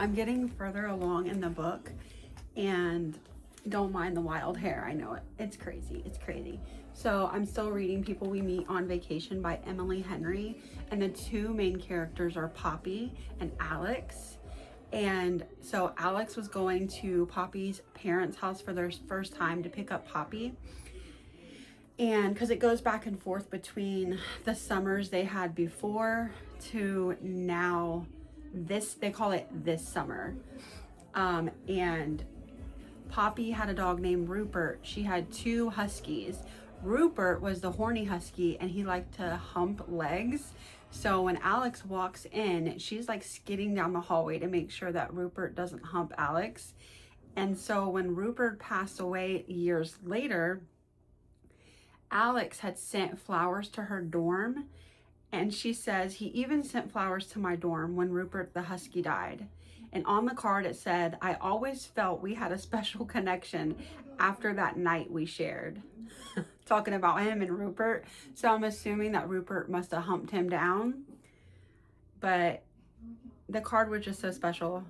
I'm getting further along in the book, and don't mind the wild hair. I know it's crazy. It's crazy. So I'm still reading People We Meet on Vacation by Emily Henry, and the two main characters are Poppy and Alex. And so Alex was going to Poppy's parents' house for their first time to pick up Poppy, and because it goes back and forth between the summers they had before to now, they call it this summer. And Poppy had a dog named Rupert. She had two huskies. Rupert was the horny husky, and he liked to hump legs. So when Alex walks in, she's like skidding down the hallway to make sure that Rupert doesn't hump Alex. And so when Rupert passed away years later, Alex had sent flowers to her dorm. And she says, he even sent flowers to my dorm when Rupert the husky died. And on the card it said, I always felt we had a special connection after that night we shared. Talking about him and Rupert. So I'm assuming that Rupert must have humped him down. But the card was just so special.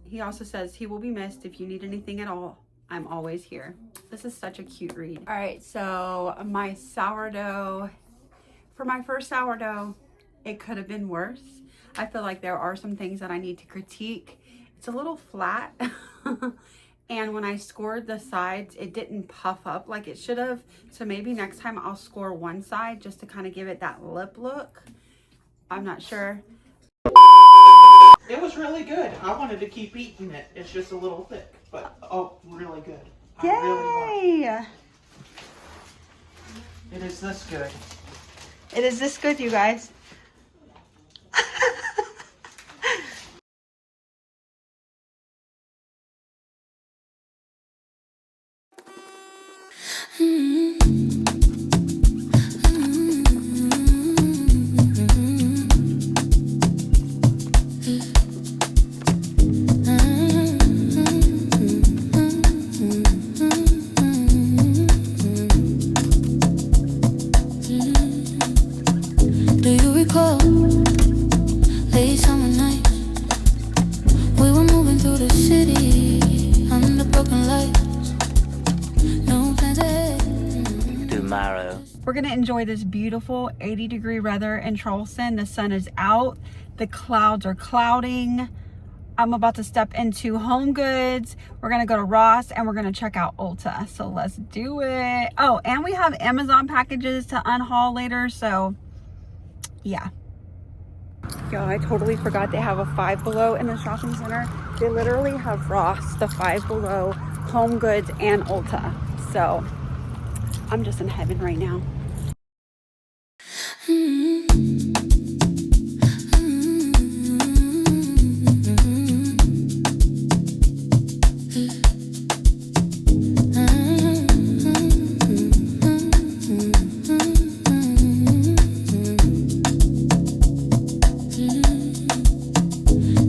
He also says, he will be missed. If you need anything at all, I'm always here. This is such a cute read. All right, so my sourdough. For my first sourdough, it could have been worse. I feel like there are some things that I need to critique. It's a little flat. And when I scored the sides, it didn't puff up like it should have. So maybe next time I'll score one side just to kind of give it that lip look. I'm not sure. It was really good. I wanted to keep eating it. It's just a little thick, but oh, really good. Yay! I really want it. It is this good. It is this good, you guys. We're gonna enjoy this beautiful 80-degree weather in Charleston. The sun is out, the clouds are clouding. I'm about to step into Home Goods. We're gonna go to Ross and we're gonna check out Ulta. So let's do it. Oh, and we have Amazon packages to unhaul later, so yeah. Y'all, I totally forgot they have a Five Below in the shopping center. They literally have Ross, the Five Below, Home Goods, and Ulta. So I'm just in heaven right now.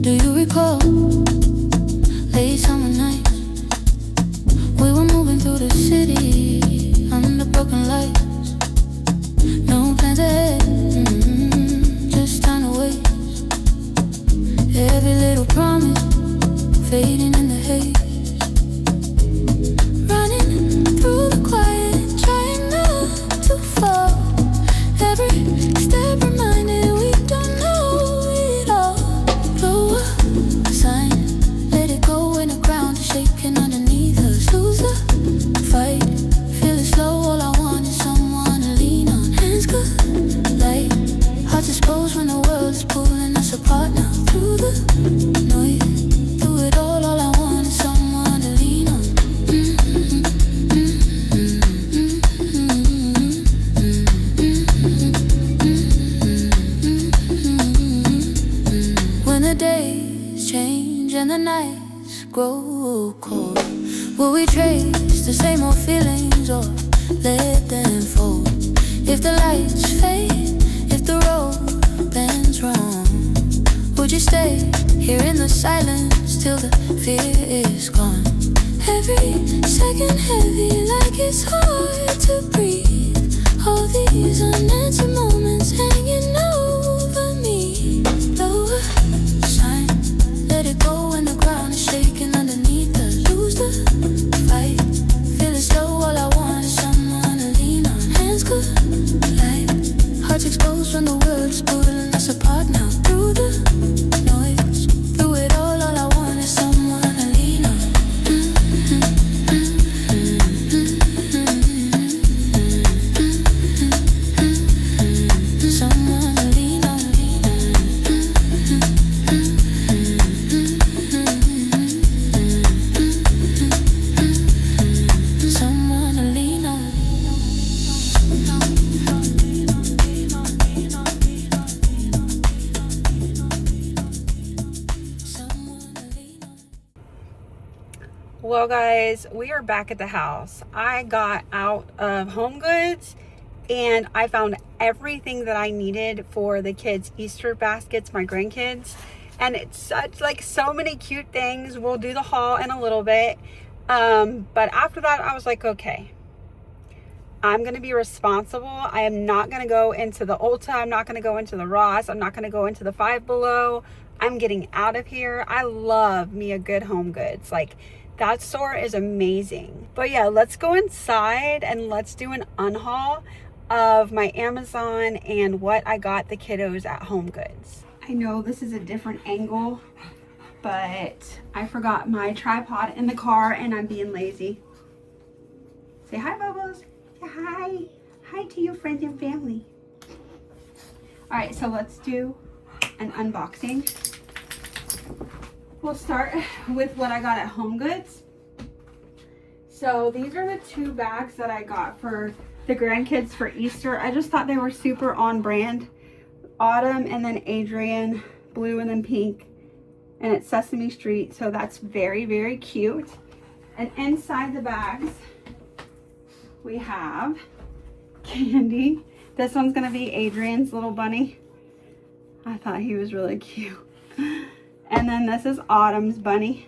Do you recall late summer nights? We were moving through the city under broken lights. No plans ahead, just time to waste. Every little promise fading in the haze. Running through the quiet, trying not to fall. Every step reminded we don't know it all. Blow up a sign, let it go when the ground is shaking underneath us. Lose the fight, feel it slow. All I want is someone to lean on. Hands collide, hearts exposed when the world is pulling us apart now. Through the noise, through it all I want is someone to lean on. When the days change and the nights grow cold, will we trace the same old feeling If the lights fade, if the road bends wrong, would you stay here in the silence till the fear is gone? Every second heavy, like it's hard to breathe. All these unanswered moments hanging over me. Lower sign, let it go when the ground is shaking underneath us. Lose the fight, feel it slow. All I want is someone to lean on. Hands collide, hearts exposed when the world is pulling us apart now. Through the noise, through it all I want is someone to lean on. Someone to lean on. Someone to lean on. Well guys, we are back at the house. I got out of Home Goods and I found everything that I needed for the kids' Easter baskets, my grandkids. And it's such like so many cute things. We'll do the haul in a little bit. But after that, I was like, okay, I'm going to be responsible. I am not going to go into the Ulta. I'm not going to go into the Ross. I'm not going to go into the Five Below. I'm getting out of here. I love me a good Home Goods. Like, that store is amazing. But yeah, let's go inside and let's do an unhaul of my Amazon and what I got the kiddos at Home Goods. I know this is a different angle, but I forgot my tripod in the car and I'm being lazy. Say hi, Bubbles. Say hi. Hi to your friends and family. All right, so let's do an unboxing. We'll start with what I got at Home Goods. So these are the 2 bags that I got for the grandkids for Easter. I just thought they were super on brand. Autumn and then Adrian, blue and then pink. And it's Sesame Street, so that's very, very cute. And inside the bags, we have candy. This one's gonna be Adrian's little bunny. I thought he was really cute. And then this is Autumn's bunny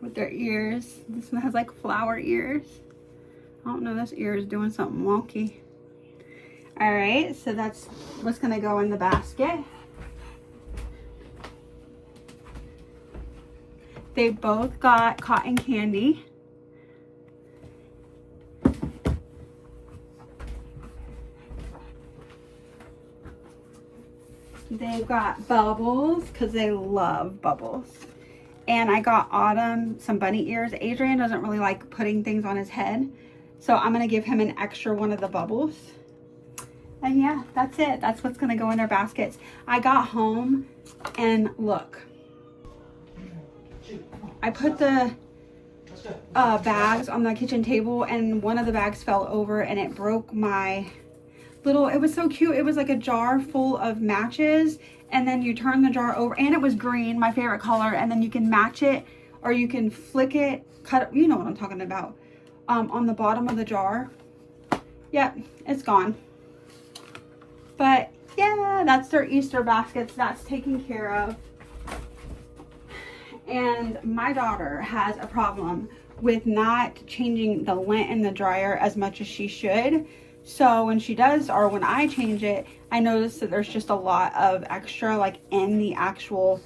with their ears. This one has like flower ears. I don't know, this ear is doing something wonky. All right, so that's what's gonna go in the basket. They both got cotton candy. They've got Bubbles because they love Bubbles. And I got Autumn some bunny ears. Adrian doesn't really like putting things on his head, so I'm going to give him an extra one of the Bubbles. And yeah, that's it. That's what's going to go in their baskets. I got home and look. I put the bags on the kitchen table and one of the bags fell over and it broke my little, it was so cute. It was like a jar full of matches and then you turn the jar over and it was green, my favorite color, and then you can match it or you can flick it, cut it, you know what I'm talking about, on the bottom of the jar. Yep, it's gone. But yeah, that's their Easter baskets. That's taken care of. And my daughter has a problem with not changing the lint in the dryer as much as she should. So when she does, or when I change it, I notice that there's just a lot of extra like in the actual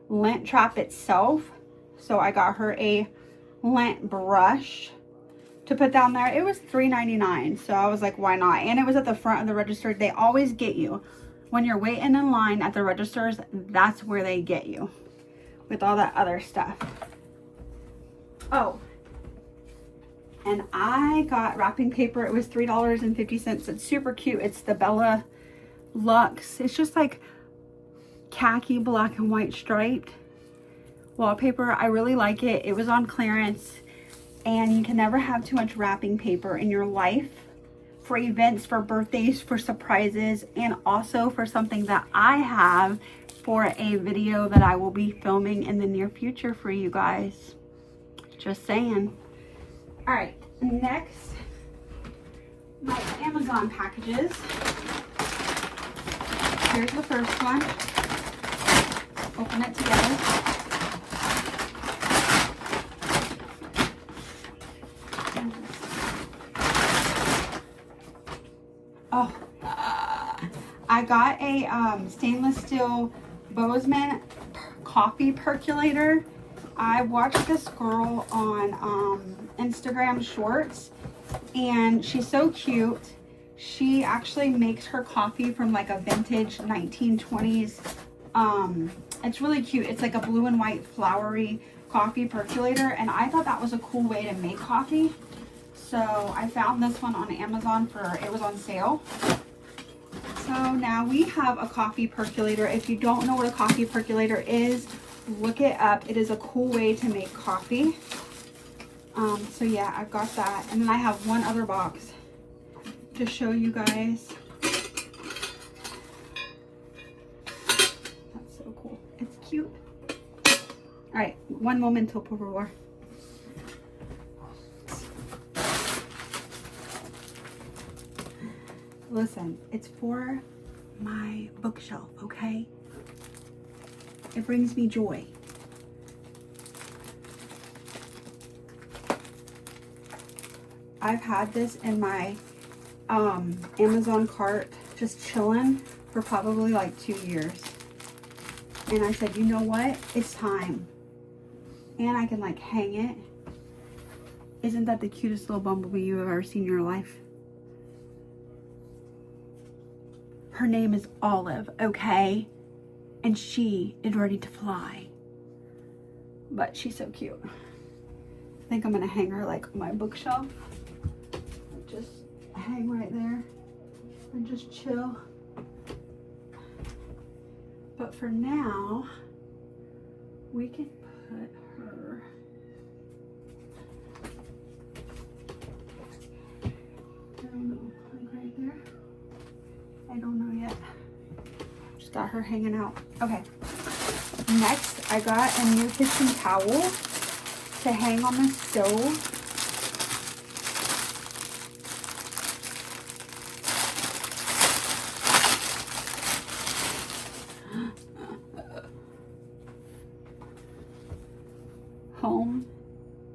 lint trap itself. So I got her a lint brush to put down there. It was $3.99, so I was like, why not? And it was at the front of the register. They always get you when you're waiting in line at the registers. That's where they get you with all that other stuff. Oh, and I got wrapping paper. It was $3.50. It's super cute. It's the Bella Luxe. It's just like khaki black and white striped wallpaper. I really like it. It was on clearance, and you can never have too much wrapping paper in your life for events, for birthdays, for surprises, and also for something that I have for a video that I will be filming in the near future for you guys. Just saying. All right, next my Amazon packages. Here's the first one. Open it together. Oh, I got a stainless steel Bozeman coffee percolator. I watched this girl on Instagram Shorts, and she's so cute. She actually makes her coffee from like a vintage 1920s. It's really cute. It's like a blue and white flowery coffee percolator, and I thought that was a cool way to make coffee. So I found this one on Amazon it was on sale. So now we have a coffee percolator. If you don't know what a coffee percolator is, look it up. It is a cool way to make coffee. So yeah, I've got that. And then I have one other box to show you guys. That's so cool. It's cute. All right, one momento, por favor. Listen, it's for my bookshelf, okay? It brings me joy. I've had this in my Amazon cart just chilling for probably like 2 years. And I said, you know what? It's time. And I can like hang it. Isn't that the cutest little bumblebee you've ever seen in your life? Her name is Olive, okay? And she is ready to fly. But she's so cute. I think I'm gonna hang her like on my bookshelf. Just hang right there and just chill. But for now, we can put her I don't know, like right there. I don't know yet. Just got her hanging out. Okay. Next, I got a new kitchen towel to hang on the stove. Home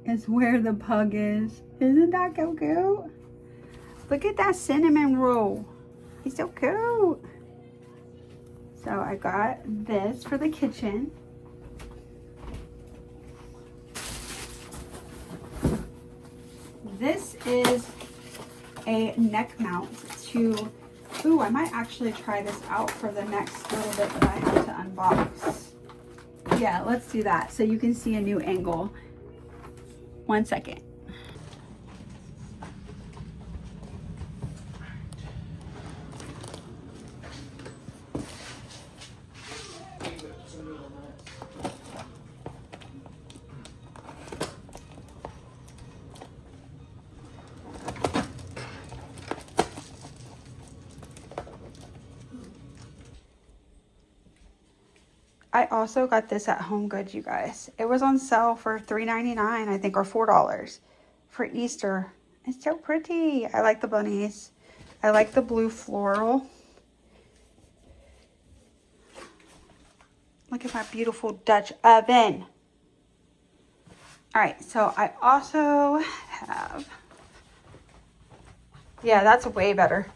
is where the pug is. Isn't that so cute? Look at that cinnamon roll. He's so cute. So I got this for the kitchen. This is a neck mount to, ooh, I might actually try this out for the next little bit that I have to unbox. Yeah, let's do that so you can see a new angle. 1 second. I also got this at Home Goods, you guys. It was on sale for $3.99, I think, or $4 for Easter. It's so pretty. I like the bunnies. I like the blue floral. Look at my beautiful Dutch oven. All right, so I also have, yeah, that's way better.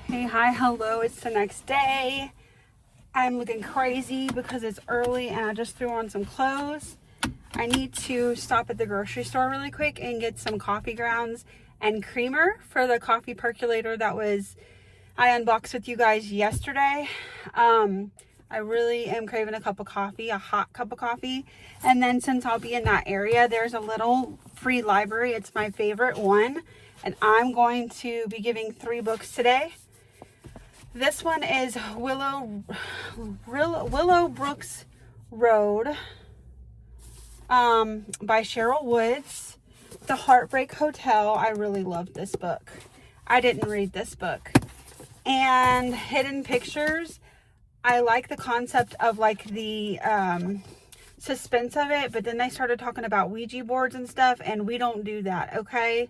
Hey, hi, hello, it's the next day. I'm looking crazy because it's early and I just threw on some clothes. I need to stop at the grocery store really quick and get some coffee grounds and creamer for the coffee percolator that I unboxed with you guys yesterday. I really am craving a cup of coffee, a hot cup of coffee. And then since I'll be in that area, there's a little free library. It's my favorite one. And I'm going to be giving 3 books today This one is Willowbrooks Road by Cheryl Woods. The Heartbreak Hotel. I really love this book. I didn't read this book. And Hidden Pictures. I like the concept of like the suspense of it, but then they started talking about Ouija boards and stuff, and we don't do that, okay?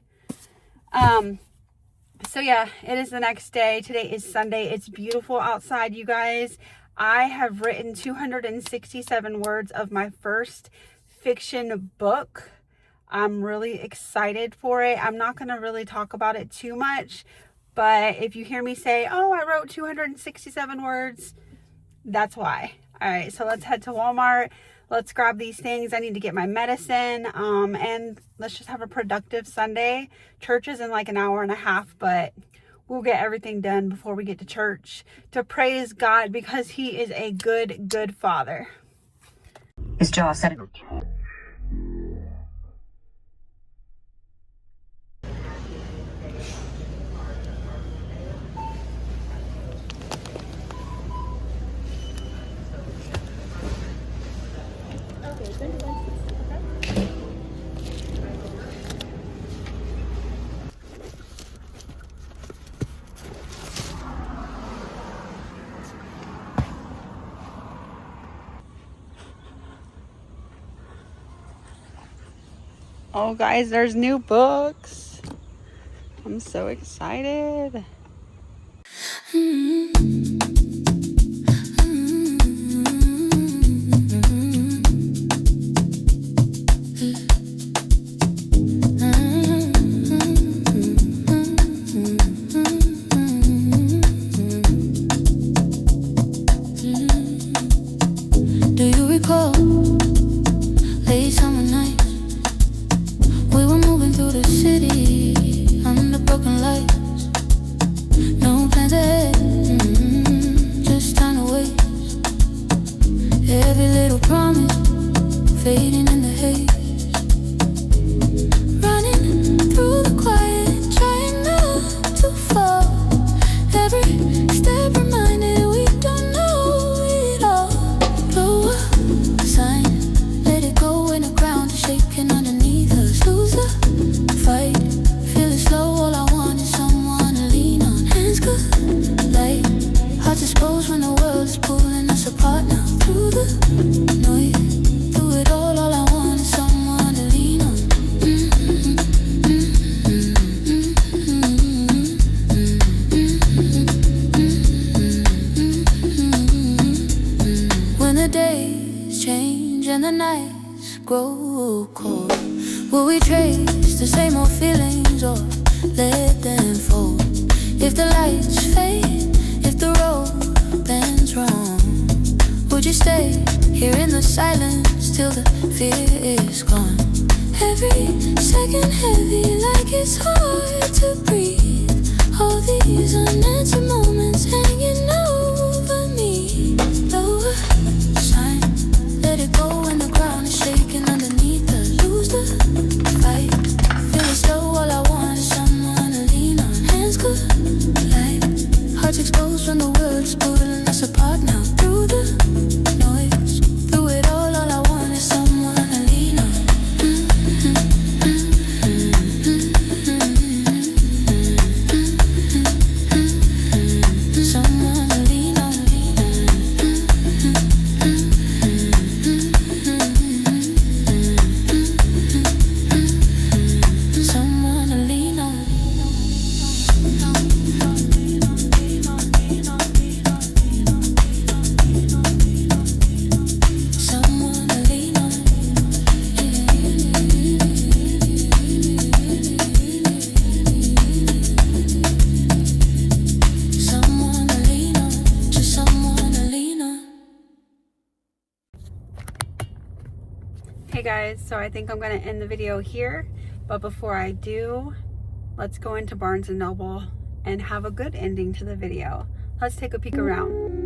So yeah, it is the next day. Today is Sunday. It's beautiful outside, you guys. I have written 267 words of my first fiction book. I'm really excited for it. I'm not going to really talk about it too much, but if you hear me say, oh, I wrote 267 words, that's why. All right, so let's head to Walmart. Let's grab these things. I need to get my medicine, and let's just have a productive Sunday. Church is in like an hour and a half, but we'll get everything done before we get to church to praise God because he is a good, good father. His jaw set. Oh guys, there's new books. I'm so excited. Do you recall late summer nights? We were moving through the city under broken lights. No plans ahead, just time to waste. Every little promise fading in the haze. Running through the quiet, trying not to fall. Every step reminded we don't know it all. Blow up a sign, let it go when the ground is shaking underneath us. Lose the fight, feel it slow. All I want is someone to lean on. Hands collide, hearts exposed when the world is pulling us apart now. Through the noise, through it all I want is someone to lean on. When the days change and the nights grow cold, will we trace the same old feelings or let them fold? If the lights fade, if the road bends wrong, would you stay here in the silence till the fear is gone? Every second heavy, like it's hard to breathe. All these unanswered moments hanging over me. Lower sign, let it go when the ground is shaking underneath us. Lose the fight, feel it slow. All I want is someone to lean on. Hands collide, hearts exposed when the world's pulling us apart now. Through the noise, through it all I want is someone to lean on. Someone to lean on. Someone to lean on. Someone to lean on. Someone to lean on. Just someone to lean on. Hey guys, so I think I'm going to end the video here, but before I do, let's go into Barnes & Noble and have a good ending to the video. Let's take a peek around.